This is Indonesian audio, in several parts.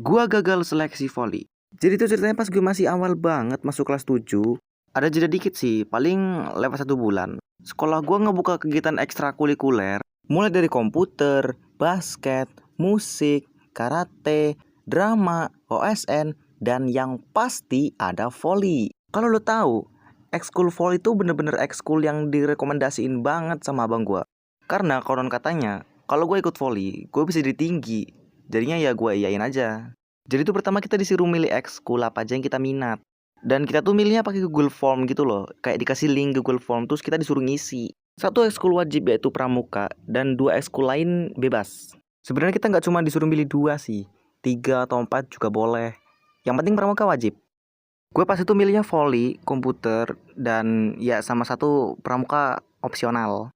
Gua gagal seleksi voli. Jadi itu ceritanya pas gue masih awal banget masuk kelas 7. Ada jeda dikit sih, paling lewat 1 bulan. Sekolah gua ngebuka kegiatan ekstrakurikuler, mulai dari komputer, basket, musik, karate, drama, OSN, dan yang pasti ada voli. Kalau lo tahu, ekskul voli itu bener-bener ekskul yang direkomendasiin banget sama abang gua. Karena konon katanya, kalau gue ikut voli, gue bisa jadi tinggi. Jadinya ya gue iyain aja. Jadi itu pertama kita disuruh milih ekskul apa aja yang kita minat. Dan kita tuh milihnya pakai Google Form gitu loh. Kayak dikasih link Google Form terus kita disuruh ngisi. Satu ekskul wajib yaitu pramuka dan 2 ekskul lain bebas. Sebenarnya kita nggak cuma disuruh milih 2 sih. 3 atau 4 juga boleh. Yang penting pramuka wajib. Gue pas itu milihnya voli, komputer, dan ya sama satu pramuka opsional.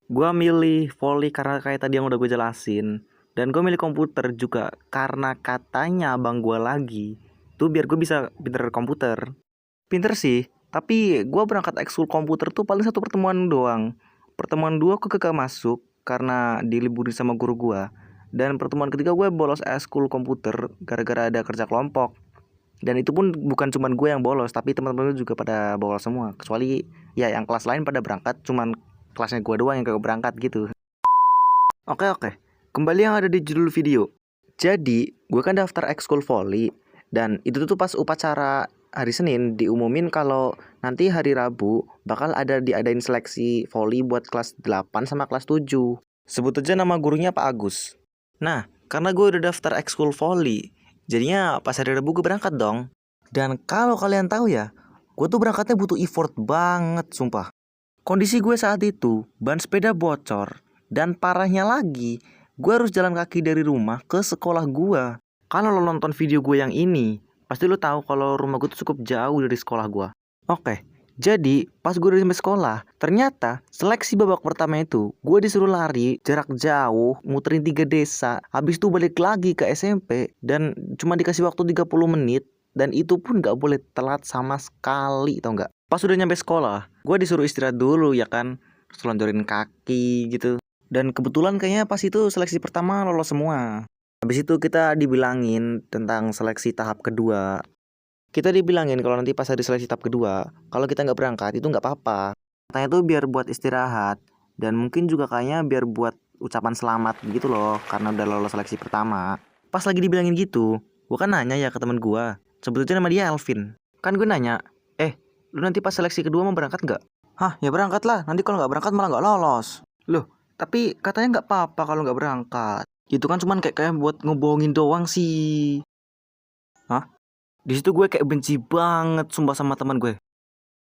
Gue milih voli karena kayak tadi yang udah gue jelasin. Dan gue milih komputer juga karena katanya abang gue lagi tuh biar gue bisa pinter komputer. Pinter sih, tapi gue berangkat ekskul komputer tuh paling 1 pertemuan doang. Pertemuan 2 gue kagak masuk karena diliburin sama guru gue. Dan pertemuan ketiga gue bolos ekskul komputer gara-gara ada kerja kelompok. Dan itu pun bukan cuman gue yang bolos, tapi teman-teman gue juga pada bolos semua. Kecuali ya yang kelas lain pada berangkat, cuman kelasnya gue doang yang kagak berangkat gitu. Oke. Kembali yang ada di judul video. Jadi, gue kan daftar ekskul voli. Dan itu tuh pas upacara hari Senin diumumin kalau nanti hari Rabu bakal diadain seleksi voli buat kelas 8 sama kelas 7. Sebut aja nama gurunya Pak Agus. Nah, karena gue udah daftar ekskul voli, jadinya pas hari Rabu gue berangkat dong. Dan kalau kalian tahu ya, gue tuh berangkatnya butuh effort banget, sumpah. Kondisi gue saat itu, ban sepeda bocor. Dan parahnya lagi, gue harus jalan kaki dari rumah ke sekolah gue. Kalau lo nonton video gue yang ini, pasti lo tahu kalau rumah gue tuh cukup jauh dari sekolah gue. Oke, jadi pas gue udah sampai sekolah, ternyata seleksi babak pertama itu gue disuruh lari jarak jauh, muterin 3 desa. Habis itu balik lagi ke SMP dan cuma dikasih waktu 30 menit. Dan itu pun gak boleh telat sama sekali, tau gak? Pas udah nyampe sekolah, gue disuruh istirahat dulu ya kan, selonjorin kaki gitu. Dan kebetulan kayaknya pas itu seleksi pertama lolos semua. Habis itu kita dibilangin tentang seleksi tahap kedua. Kita dibilangin kalau nanti pas hari seleksi tahap kedua, kalau kita nggak berangkat itu nggak apa-apa. Katanya tuh biar buat istirahat. Dan mungkin juga kayaknya biar buat ucapan selamat gitu loh, karena udah lolos seleksi pertama. Pas lagi dibilangin gitu, gue kan nanya ya ke temen gue. Sebetulnya nama dia Elvin. Kan gue nanya, lu nanti pas seleksi kedua mau berangkat nggak? Hah, ya berangkat lah. Nanti kalau nggak berangkat malah nggak lolos. Loh, tapi katanya nggak apa-apa kalau nggak berangkat. Itu kan cuman kayak buat ngebohongin doang sih. Hah? Di situ gue kayak benci banget sumpah sama teman gue.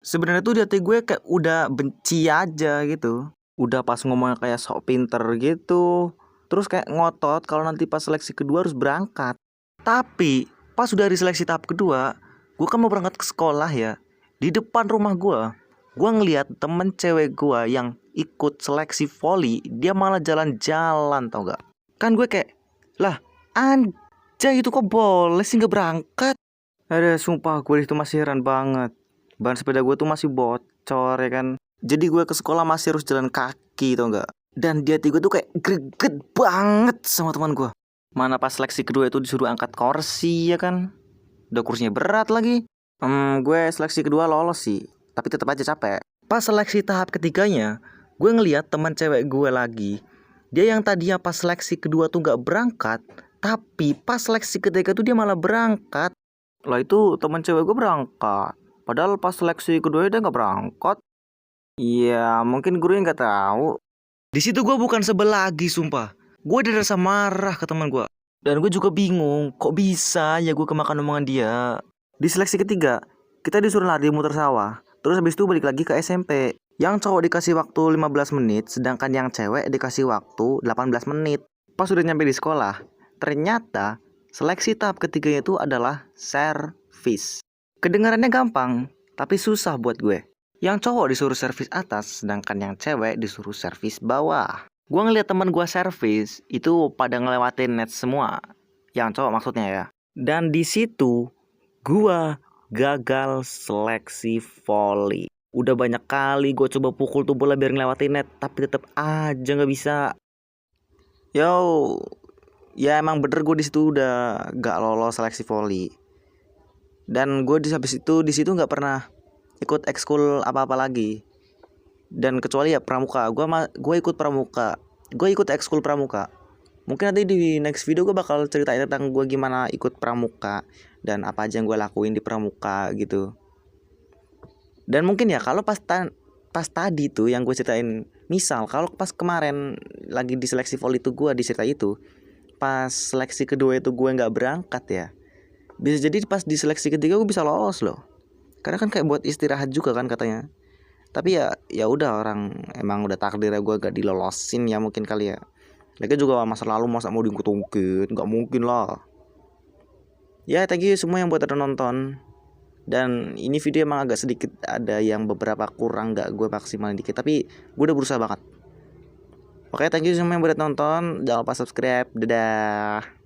Sebenarnya tuh di hati gue kayak udah benci aja gitu. Udah pas ngomongnya kayak sok pinter gitu. Terus kayak ngotot kalau nanti pas seleksi kedua harus berangkat. Tapi pas udah hari seleksi tahap kedua, gue kan mau berangkat ke sekolah ya. Di depan rumah gue ngeliat temen cewek gue yang ikut seleksi voli, dia malah jalan-jalan tau gak? Kan gue kayak, lah anjay itu kok boleh sih gak berangkat? Ada sumpah gue itu masih heran banget. Ban sepeda gue tuh masih bocor ya kan. Jadi gue ke sekolah masih harus jalan kaki tau gak? Dan di hati gue tuh kayak greget banget sama teman gue. Mana pas seleksi kedua itu disuruh angkat kursi ya kan. Udah kursinya berat lagi. Gue seleksi kedua lolos sih, tapi tetap aja capek. Pas seleksi tahap ketiganya, gue ngeliat teman cewek gue lagi. Dia yang tadinya pas seleksi kedua tuh gak berangkat, tapi pas seleksi ketiga tuh dia malah berangkat. Lah itu teman cewek gue berangkat, padahal pas seleksi kedua dia gak berangkat. Iya, mungkin gurunya gak tahu. Di situ gue bukan sebel lagi sumpah. Gue ada rasa marah ke teman gue. Dan gue juga bingung, kok bisa ya gue kemakan omongan dia. Di seleksi ketiga, kita disuruh lari muter sawah. Terus habis itu balik lagi ke SMP. Yang cowok dikasih waktu 15 menit, sedangkan yang cewek dikasih waktu 18 menit. Pas udah nyampe di sekolah, ternyata seleksi tahap ketiganya itu adalah servis. Kedengarannya gampang, tapi susah buat gue. Yang cowok disuruh servis atas, sedangkan yang cewek disuruh servis bawah. Gue ngeliat teman gue servis, itu pada ngelewatin net semua. Yang cowok maksudnya ya. Dan di situ gue gagal seleksi voli. Udah banyak kali gue coba pukul tuh bola biar ngelewatin net, tapi tetap aja gak bisa. Yo, Ya emang bener gue di situ udah gak lolos seleksi voli. Dan gue habis itu di situ nggak pernah ikut ekskul apa-apa lagi. Dan kecuali ya pramuka, gue ikut pramuka, gue ikut ekskul pramuka. Mungkin nanti di next video gue bakal ceritain tentang gue gimana ikut pramuka dan apa aja yang gue lakuin di pramuka gitu. Dan mungkin ya kalau pas tadi tuh yang gue ceritain, misal kalau pas kemarin lagi di seleksi voli itu gue dicerita itu, pas seleksi kedua itu gue nggak berangkat ya, bisa jadi pas di seleksi ketiga gue bisa lolos loh. Karena kan kayak buat istirahat juga kan katanya. Tapi ya udah, orang emang udah takdirnya gue gak dilolosin ya mungkin kali ya. Lagi juga masa lalu, masa mau diungkit-ungkit, nggak mungkin lah. Ya thank you semua yang buat udah nonton. Dan ini video emang agak sedikit ada yang beberapa kurang, gak gue maksimalin dikit, tapi gue udah berusaha banget. Oke, thank you semua yang buat nonton. Jangan lupa subscribe. Dadah.